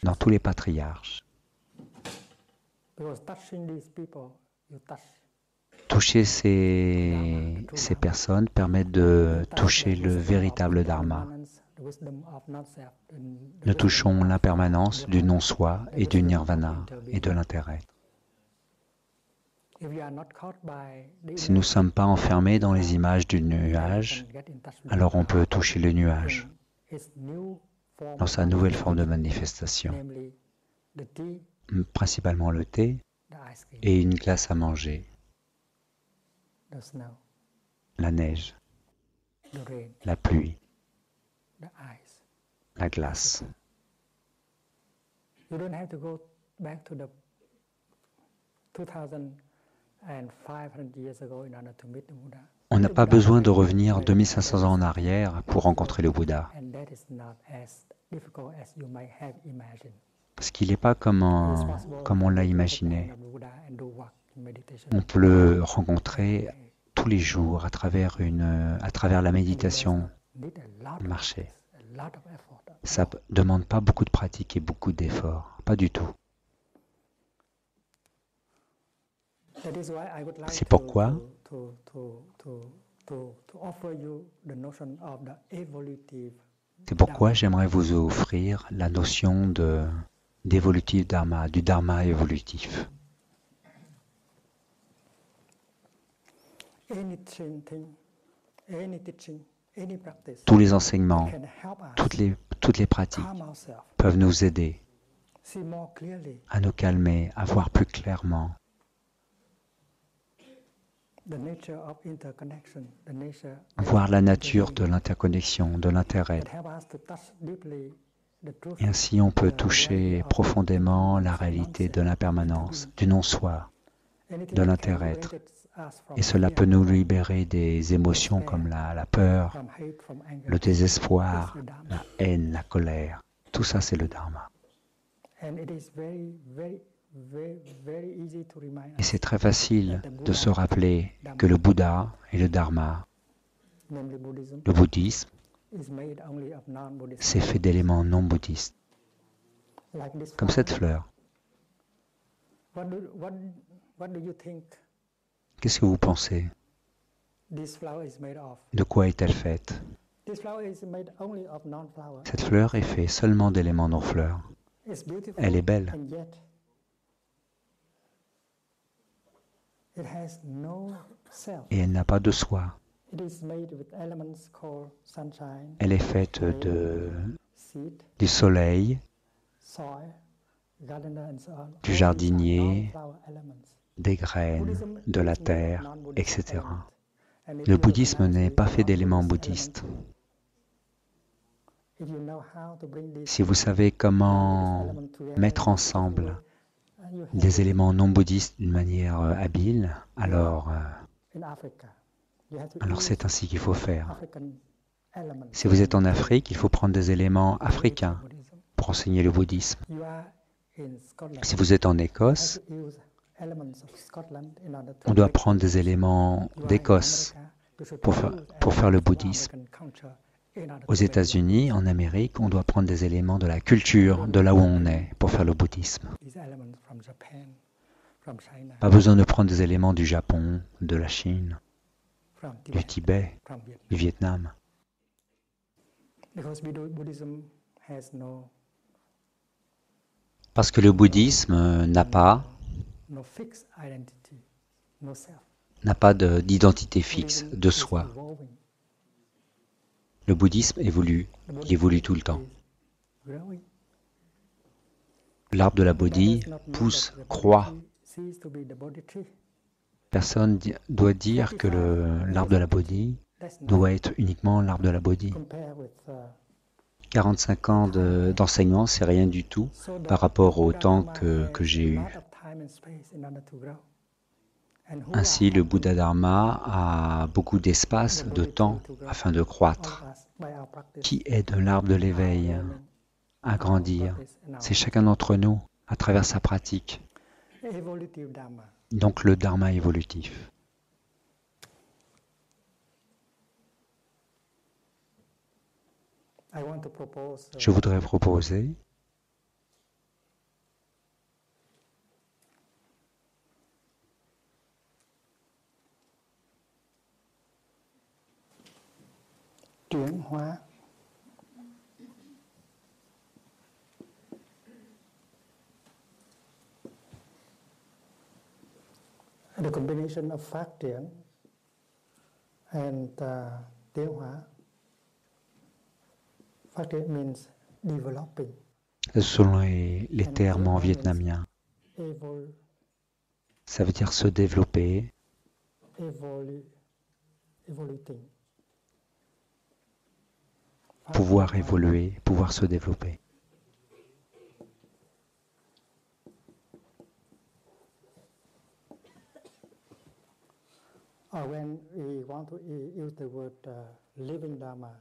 dans tous les patriarches. Toucher ces personnes permet de toucher le véritable dharma. Nous touchons l'impermanence du non-soi et du nirvana et de l'intérêt. Si nous ne sommes pas enfermés dans les images du nuage, alors on peut toucher le nuage dans sa nouvelle forme de manifestation, principalement le thé et une glace à manger, la neige, la pluie, la glace. On n'a pas besoin de revenir 2500 ans en arrière pour rencontrer le Bouddha. Parce qu'il n'est pas comme on l'a imaginé. On peut le rencontrer tous les jours à travers la méditation, marcher. Ça ne demande pas beaucoup de pratique et beaucoup d'efforts, pas du tout. C'est pourquoi j'aimerais vous offrir la notion d'évolutif dharma, du dharma évolutif. Tous les enseignements, toutes les pratiques peuvent nous aider à nous calmer, à voir plus clairement voir la nature de l'interconnexion, de l'intérêt. Et ainsi on peut toucher profondément la réalité de l'impermanence, du non-soi, de l'intérêt. Et cela peut nous libérer des émotions comme la peur, le désespoir, la haine, la colère. Tout ça, c'est le dharma. Et c'est très facile de se rappeler que le Bouddha et le Dharma, le bouddhisme, c'est fait d'éléments non bouddhistes, comme cette fleur. Qu'est-ce que vous pensez? De quoi est-elle faite? Cette fleur est faite seulement d'éléments non-fleurs. Elle est belle. Et elle n'a pas de soi. Elle est faite du soleil, du jardinier, des graines, de la terre, etc. Le bouddhisme n'est pas fait d'éléments bouddhistes. Si vous savez comment mettre ensemble des éléments non bouddhistes d'une manière habile, alors c'est ainsi qu'il faut faire. Si vous êtes en Afrique, il faut prendre des éléments africains pour enseigner le bouddhisme. Si vous êtes en Écosse, on doit prendre des éléments d'Écosse pour faire le bouddhisme. Aux États-Unis, en Amérique, on doit prendre des éléments de la culture, de là où on est, pour faire le bouddhisme. Pas besoin de prendre des éléments du Japon, de la Chine, du Tibet, du Vietnam. Parce que le bouddhisme n'a pas d'identité fixe, de soi. Le bouddhisme évolue, il évolue tout le temps. L'arbre de la Bodhi pousse, croît. Personne doit dire que l'arbre de la Bodhi doit être uniquement l'arbre de la Bodhi. 45 ans d'enseignement, c'est rien du tout par rapport au temps que j'ai eu. Ainsi, le Bouddha Dharma a beaucoup d'espace, de temps, afin de croître. Qui aide l'arbre de l'éveil à grandir? C'est chacun d'entre nous, à travers sa pratique. Donc le Dharma évolutif. Je voudrais proposer chuyển hóa. The combination of phát triển and tiến hóa. Phát triển means developing. Ce sont les termes en vietnamien. Ça veut dire se développer. Pouvoir évoluer, pouvoir se développer. When we want to use the word living Dharma,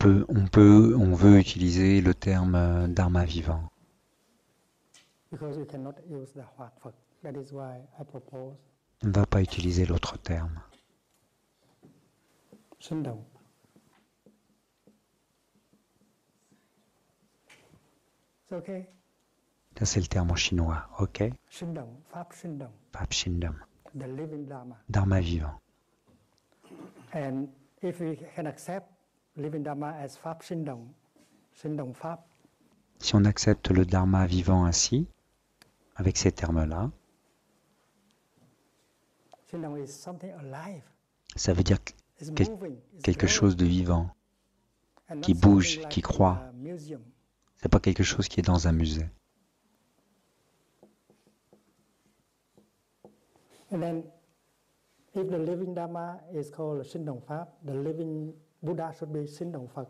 on veut utiliser le terme dharma vivant. Because we cannot use the Hoat Phật. That is why I propose. On ne va pas utiliser l'autre terme. Sinh động. C'est okay. Ça, c'est le terme en chinois, ok? Sinh động, Pháp sinh động. Pháp sinh động. The living Dharma. Dharma vivant. And if we can accept living Dharma as Pháp sinh động Pháp. Si on accepte le dharma vivant ainsi, avec ces termes-là, ça veut dire quelque chose de vivant, qui bouge, qui croît. C'est pas quelque chose qui est dans un musée.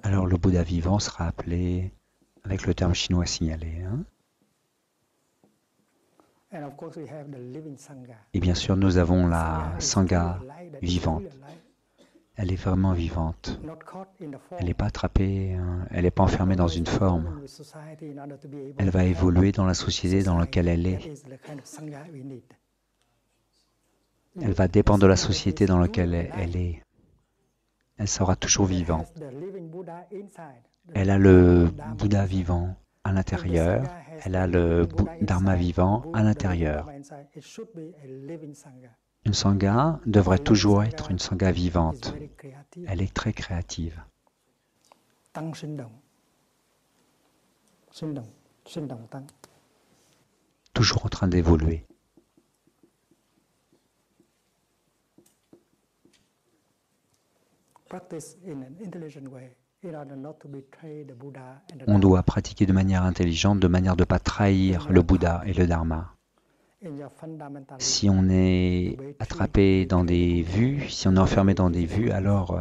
Alors le Bouddha vivant sera appelé avec le terme chinois signalé. Hein? Et bien sûr, nous avons la Sangha vivante. Elle est vraiment vivante. Elle n'est pas attrapée, elle n'est pas enfermée dans une forme. Elle va évoluer dans la société dans laquelle elle est. Elle va dépendre de la société dans laquelle elle est. Elle sera toujours vivante. Elle a le Bouddha vivant à l'intérieur. Elle a le Dharma vivant à l'intérieur. Une Sangha devrait toujours être une Sangha vivante. Elle est très créative. Toujours en train d'évoluer. On doit pratiquer de manière intelligente, de manière de ne pas trahir le Bouddha et le Dharma. Si on est attrapé dans des vues, si on est enfermé dans des vues, alors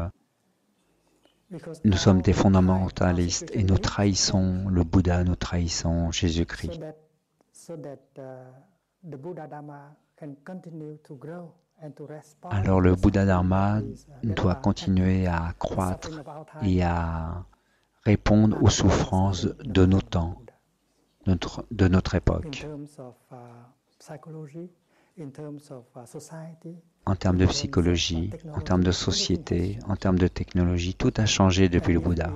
nous sommes des fondamentalistes et nous trahissons le Bouddha, nous trahissons Jésus-Christ. Alors le Bouddha Dharma doit continuer à croître et à répondre aux souffrances de nos temps, de notre époque. En termes de psychologie, en termes de société, en termes de technologie, tout a changé depuis le Bouddha.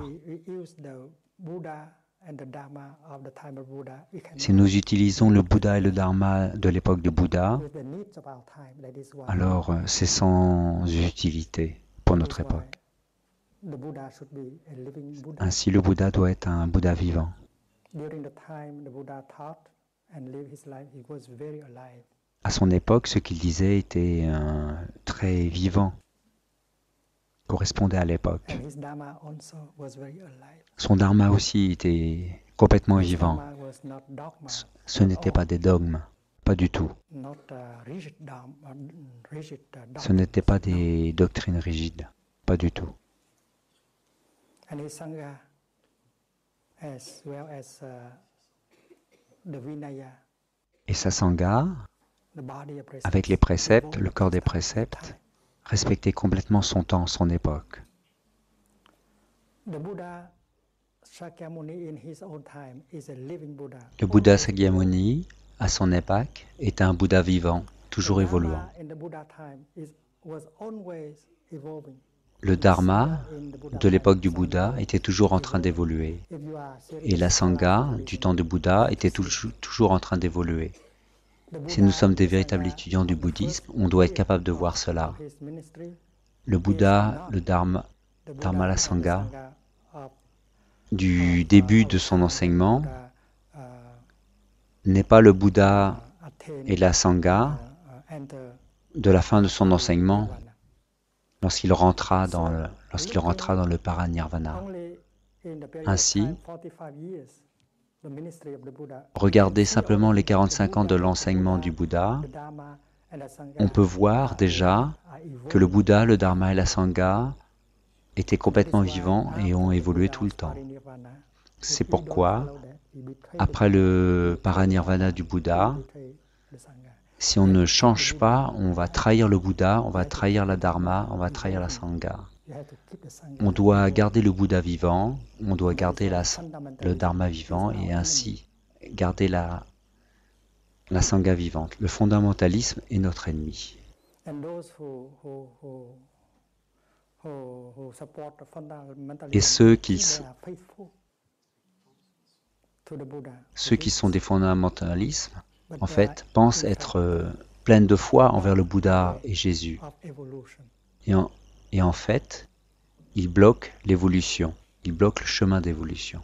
Si nous utilisons le Bouddha et le Dharma de l'époque du Bouddha, alors c'est sans utilité pour notre époque. Ainsi, le Bouddha doit être un Bouddha vivant. À son époque, ce qu'il disait était très vivant, correspondait à l'époque. Son dharma aussi était complètement vivant. Ce n'était pas des dogmes, pas du tout. Ce n'était pas des doctrines rigides, pas du tout. Et sa Sangha, avec les préceptes, le corps des préceptes, respectait complètement son temps, son époque. Le Bouddha Sakyamuni, à son époque, était un Bouddha vivant, toujours évoluant. Le Dharma de l'époque du Bouddha était toujours en train d'évoluer. Et la Sangha du temps du Bouddha était toujours en train d'évoluer. Si nous sommes des véritables étudiants du bouddhisme, on doit être capable de voir cela. Le Bouddha, le Dharma la Sangha, du début de son enseignement, n'est pas le Bouddha et la Sangha de la fin de son enseignement lorsqu'il rentra dans le paranirvana. Ainsi, regardez simplement les 45 ans de l'enseignement du Bouddha, on peut voir déjà que le Bouddha, le Dharma et la Sangha étaient complètement vivants et ont évolué tout le temps. C'est pourquoi, après le paranirvana du Bouddha, si on ne change pas, on va trahir le Bouddha, on va trahir la Dharma, on va trahir la Sangha. On doit garder le Bouddha vivant, on doit garder le Dharma vivant et ainsi garder la Sangha vivante. Le fondamentalisme est notre ennemi. Et ceux qui sont des fondamentalistes, en fait, pensent être pleines de foi envers le Bouddha et Jésus. Et en fait, ils bloquent l'évolution, ils bloquent le chemin d'évolution.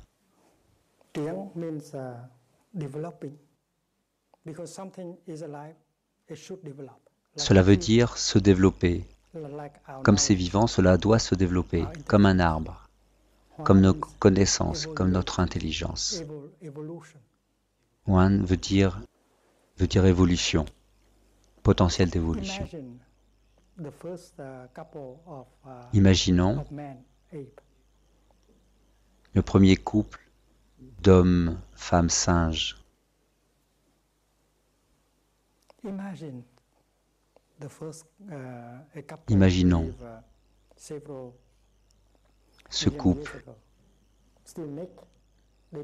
Cela veut dire se développer. Comme c'est vivant, cela doit se développer, comme un arbre, comme nos connaissances, comme notre intelligence. One veut dire évolution, potentiel d'évolution. Imaginons le premier couple d'hommes, femmes, singes. Imaginons ce couple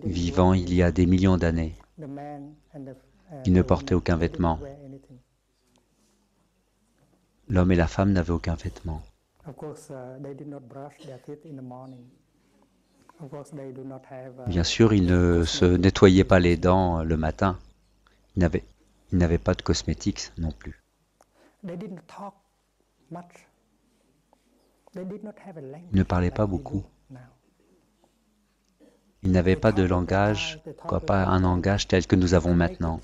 vivant il y a des millions d'années. Ils ne portaient aucun vêtement. L'homme et la femme n'avaient aucun vêtement. Bien sûr, ils ne se nettoyaient pas les dents le matin. Ils n'avaient pas de cosmétiques non plus. Ils ne parlaient pas beaucoup. Ils n'avaient pas de langage, pas un langage tel que nous avons maintenant.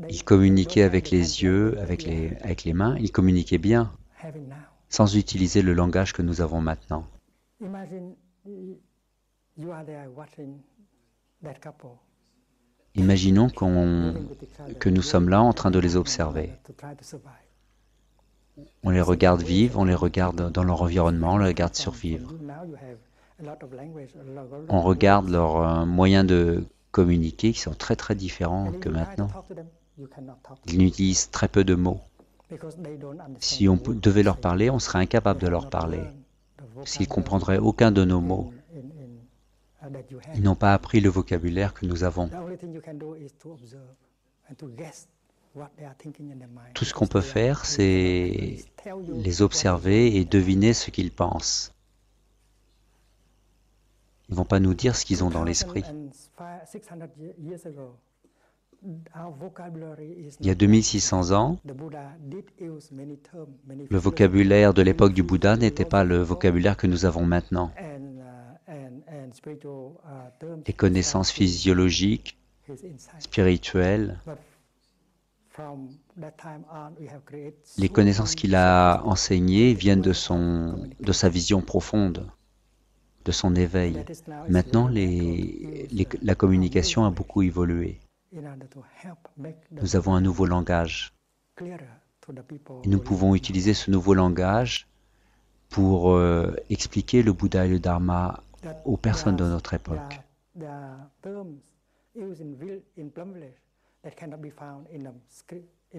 Ils communiquaient avec les yeux, avec les mains, ils communiquaient bien, sans utiliser le langage que nous avons maintenant. Imaginons que nous sommes là en train de les observer. On les regarde vivre, on les regarde dans leur environnement, on les regarde survivre. On regarde leurs moyens de communiquer qui sont très très différents que maintenant. Ils n'utilisent très peu de mots. Si on devait leur parler, on serait incapable de leur parler. S'ils comprendraient aucun de nos mots. Ils n'ont pas appris le vocabulaire que nous avons. Tout ce qu'on peut faire, c'est les observer et deviner ce qu'ils pensent. Ils ne vont pas nous dire ce qu'ils ont dans l'esprit. Il y a 2600 ans, le vocabulaire de l'époque du Bouddha n'était pas le vocabulaire que nous avons maintenant. Les connaissances physiologiques, spirituelles, les connaissances qu'il a enseignées viennent de sa vision profonde, de son éveil. Maintenant, la communication a beaucoup évolué. Nous avons un nouveau langage. Et nous pouvons utiliser ce nouveau langage pour expliquer le Bouddha et le Dharma aux personnes de notre époque.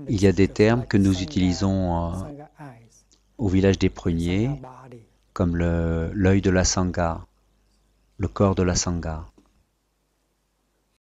Il y a des termes que nous utilisons au village des pruniers, comme l'œil de la Sangha, le corps de la Sangha.